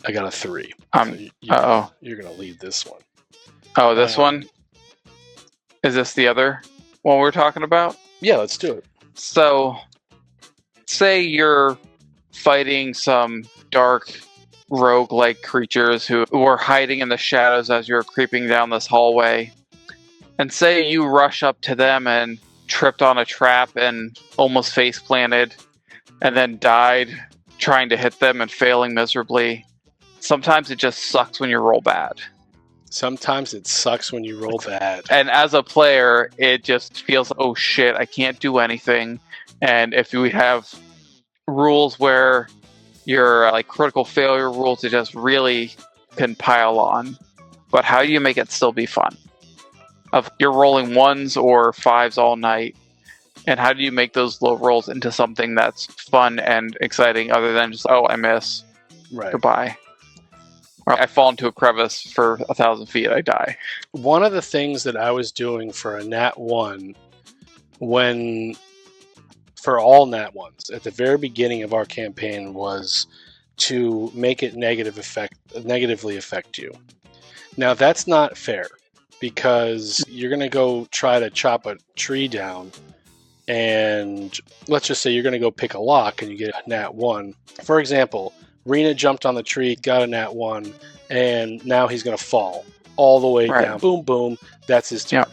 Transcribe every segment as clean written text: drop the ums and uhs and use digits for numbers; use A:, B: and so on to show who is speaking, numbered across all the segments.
A: I got a 3. You're gonna lead this one.
B: Oh, this one? Is this the other one we're talking about?
A: Yeah, let's do it.
B: So, say you're fighting some dark rogue-like creatures who were hiding in the shadows as you're creeping down this hallway. And say you rush up to them and tripped on a trap and almost face planted and then died trying to hit them and failing miserably. Sometimes it just sucks when you roll bad.
A: Sometimes it sucks when you roll bad.
B: And as a player, it just feels, oh shit, I can't do anything. And if we have rules where your like critical failure rules, it just really can pile on. But how do you make it still be fun? Of you're rolling 1s or 5s all night, and how do you make those low rolls into something that's fun and exciting other than just, oh, I miss,
A: right,
B: goodbye, or I fall into a crevice for 1,000 feet, I die.
A: One of the things that I was doing for a Nat 1 for all Nat 1s at the very beginning of our campaign was to make it negatively affect you. Now that's not fair, because you're going to go try to chop a tree down, and let's just say you're going to go pick a lock and you get a Nat 1. For example, Rena jumped on the tree, got a Nat 1, and now he's going to fall all the way down. Boom, boom. That's his turn.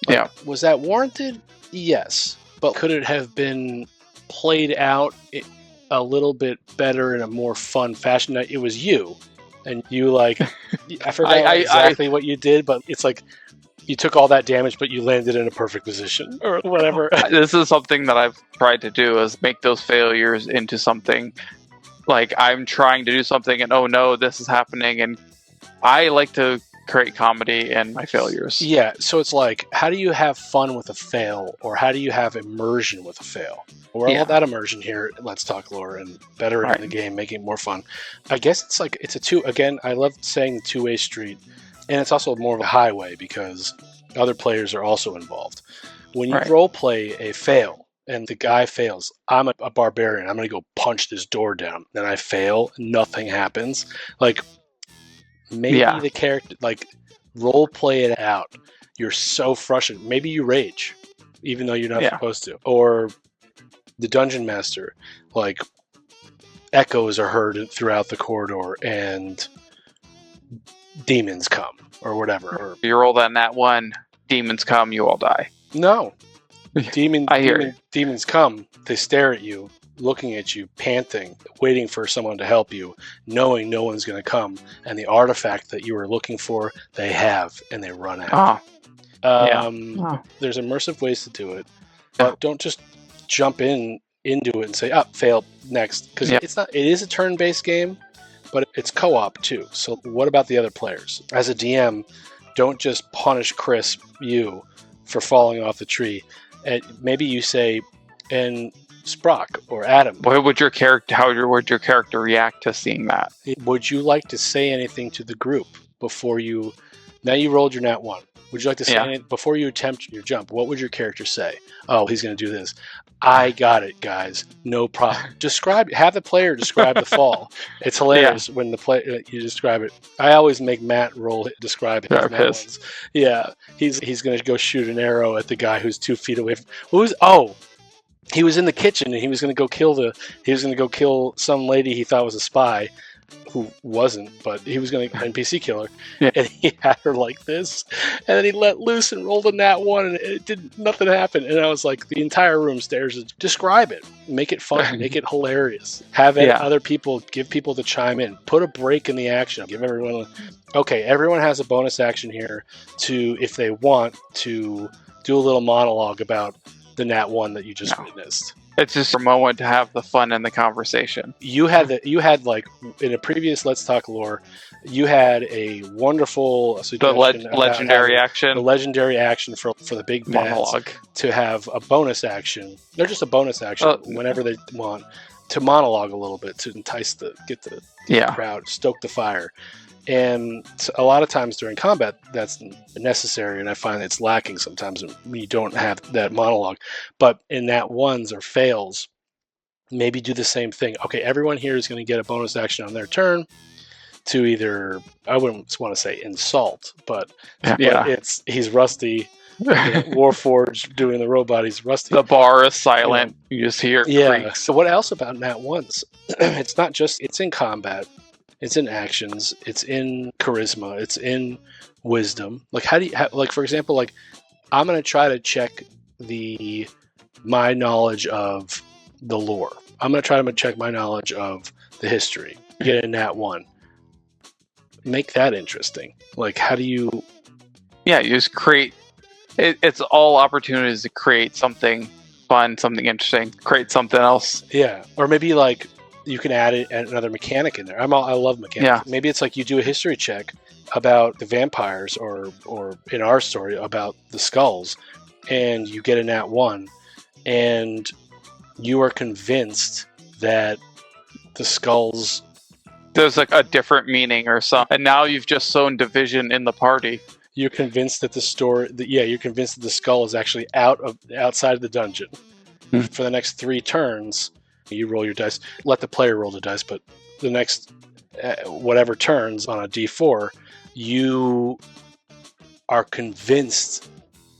B: Yeah.
A: Was that warranted? Yes. But could it have been played out a little bit better in a more fun fashion? It was you. And you, like, I forgot exactly what you did, but it's like you took all that damage, but you landed in a perfect position or whatever.
B: This is something that I've tried to do, is make those failures into something. Like, I'm trying to do something and, oh no, this is happening. And I like to create comedy in my failures.
A: Yeah, so it's like, how do you have fun with a fail, or how do you have immersion with a fail? We're all about immersion here. Let's talk lore and better in the game, making it more fun. I guess it's like, it's a two. Again, I love saying the two-way street, and it's also more of a highway because other players are also involved. When you role play a fail and the guy fails, I'm a barbarian. I'm going to go punch this door down. Then I fail. Nothing happens. Like, maybe the character, like, role play it out. You're so frustrated. Maybe you rage, even though you're not supposed to. Or the dungeon master, like, echoes are heard throughout the corridor and demons come or whatever. Or,
B: you roll that Nat 1, demons come, you all die.
A: No. Demons come, they stare at you, looking at you, panting, waiting for someone to help you, knowing no one's going to come, and the artifact that you were looking for, they have, and they run out. There's immersive ways to do it, but don't just jump into it and say, failed, next, because it is a turn-based game, but it's co-op too. So what about the other players? As a DM, don't just punish Chris, you, for falling off the tree. And maybe you say, and Sprock or Adam.
B: How would your character react to seeing that?
A: Would you like to say anything to the group before you? Now you rolled your Nat 1. Would you like to say anything before you attempt your jump? What would your character say? Oh, he's going to do this. I got it, guys. No problem. Have the player describe the fall. It's hilarious when you describe it. I always make Matt describe it. Yeah, he's going to go shoot an arrow at the guy who's 2 feet away from. He was in the kitchen and he was going to go kill some lady he thought was a spy, who wasn't, but he was going to NPC kill her, and he had her like this, and then he let loose and rolled a Nat 1, and nothing happened. And I was like, the entire room stares. Describe it, make it fun, make it hilarious. Have other people, give people to chime in, put a break in the action, give everyone. Everyone has a bonus action here to, if they want to, do a little monologue about the Nat 1 that you just witnessed.
B: It's just a moment to have the fun in the conversation.
A: You had like in a previous Let's Talk Lore, you had a wonderful
B: legendary action.
A: The legendary action for the big monologue to have a bonus action. They're just a bonus action whenever they want to monologue a little bit to entice get the crowd, stoke the fire. And a lot of times during combat, that's necessary, and I find it's lacking sometimes when you don't have that monologue. But in Nat 1s or fails, maybe do the same thing. Okay, everyone here is going to get a bonus action on their turn. to either, I wouldn't want to say insult, but
B: Yeah.
A: he's rusty. Warforged doing the robot, he's rusty.
B: The bar is silent. You just hear creaks.
A: So what else about Nat 1s? It's not just, it's in combat, it's in actions, it's in charisma, it's in wisdom. Like like for example, like I'm going to try to check my knowledge of the lore. I'm going to try to check my knowledge of the history. Get a Nat 1. Make that interesting. Like, how do you...
B: Yeah, you just create... It's all opportunities to create something fun, something interesting, create something else.
A: Yeah, or maybe like you can add another mechanic in there. I love mechanics.
B: Yeah.
A: Maybe it's like you do a history check about the vampires, or in our story about the skulls, and you get a Nat 1, and you are convinced that the skulls...
B: There's like a different meaning or something, and now you've just sown division in the party.
A: You're convinced that you're convinced that the skull is actually outside of the dungeon. Mm-hmm. For the next 3 turns, you roll your dice. Let the player roll the dice, but the next whatever turns on a D4, you are convinced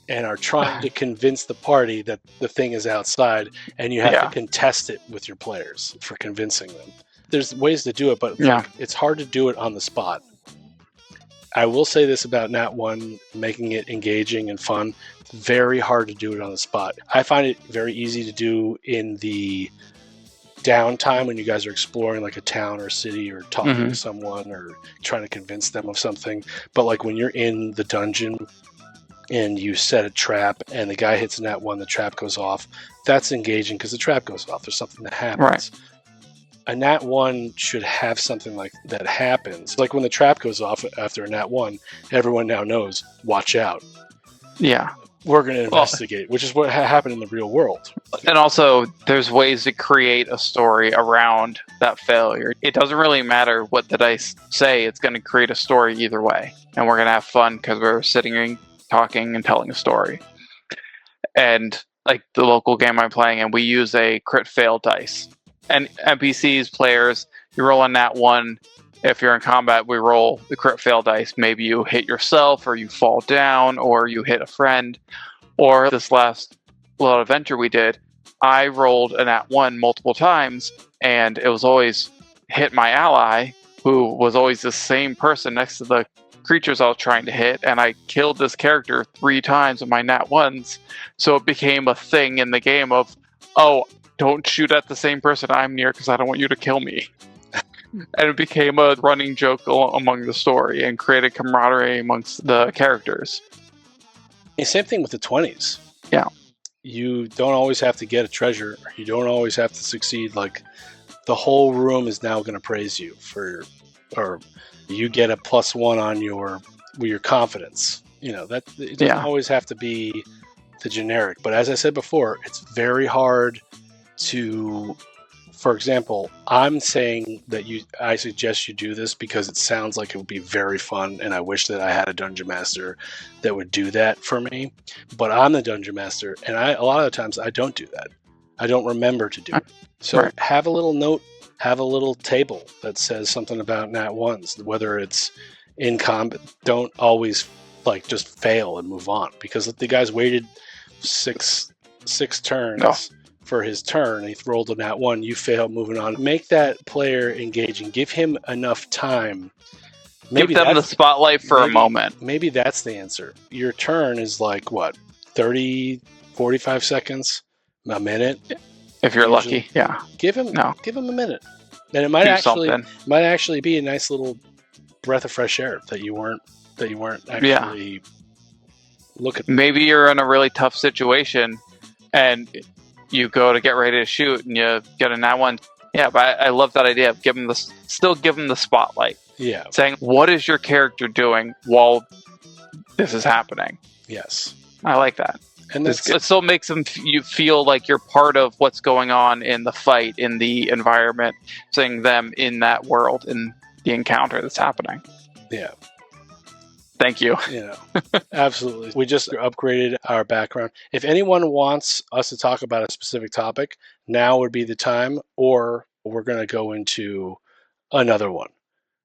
A: and are trying to convince the party that the thing is outside, and you have to contest it with your players for convincing them. There's ways to do it, but it's hard to do it on the spot. I will say this about Nat 1, making it engaging and fun. It's very hard to do it on the spot. I find it very easy to do in the downtime when you guys are exploring like a town or a city, or talking to someone, or trying to convince them of something. But like when you're in the dungeon and you set a trap and the guy hits a Nat 1, the trap goes off, that's engaging because the trap goes off. There's something that happens.
B: Right.
A: A Nat 1 should have something like that happens. Like when the trap goes off after a Nat 1, everyone now knows, watch out.
B: Yeah.
A: We're going to investigate, which is what happened in the real world.
B: And also, there's ways to create a story around that failure. It doesn't really matter what the dice say, it's going to create a story either way. And we're going to have fun because we're sitting and talking and telling a story. And like the local game I'm playing, and we use a crit fail dice. And NPCs, players, you roll a Nat 1. If you're in combat, we roll the crit fail dice. Maybe you hit yourself, or you fall down, or you hit a friend. Or this last little adventure we did, I rolled a Nat 1 multiple times, and it was always hit my ally, who was always the same person next to the creatures I was trying to hit, and I killed this character 3 times with my Nat 1s. So it became a thing in the game of, don't shoot at the same person I'm near because I don't want you to kill me. And it became a running joke among the story and created camaraderie amongst the characters.
A: Same thing with the 20s.
B: Yeah.
A: You don't always have to get a treasure. You don't always have to succeed. Like, the whole room is now going to praise you or you get a +1 on your confidence. That it doesn't always have to be the generic. But as I said before, it's very hard to, for example, I'm saying that I suggest you do this because it sounds like it would be very fun, and I wish that I had a dungeon master that would do that for me. But I'm the dungeon master, and a lot of the times I don't do that. I don't remember to do it. So have a little note, have a little table that says something about Nat 1s, whether it's in combat. Don't always just fail and move on, because the guy's waited six turns for his turn, and he rolled a Nat 1, you fail, moving on. Make that player engaging. Give him enough time.
B: Give them the spotlight for a moment.
A: Maybe that's the answer. Your turn is 30, 45 seconds, a minute.
B: If you're lucky, yeah.
A: Give him a minute. And it might actually be a nice little breath of fresh air that you weren't actually looking.
B: Maybe you're in a really tough situation and you go to get ready to shoot and you get a Nat 1. Yeah, but I love that idea of still give them the spotlight.
A: Yeah.
B: Saying, what is your character doing while this is happening?
A: Yes.
B: I like that.
A: And
B: it still makes you feel like you're part of what's going on in the fight, in the environment, seeing them in that world, in the encounter that's happening.
A: Yeah.
B: Thank you.
A: Absolutely. We just upgraded our background. If anyone wants us to talk about a specific topic, now would be the time, or we're going to go into another one.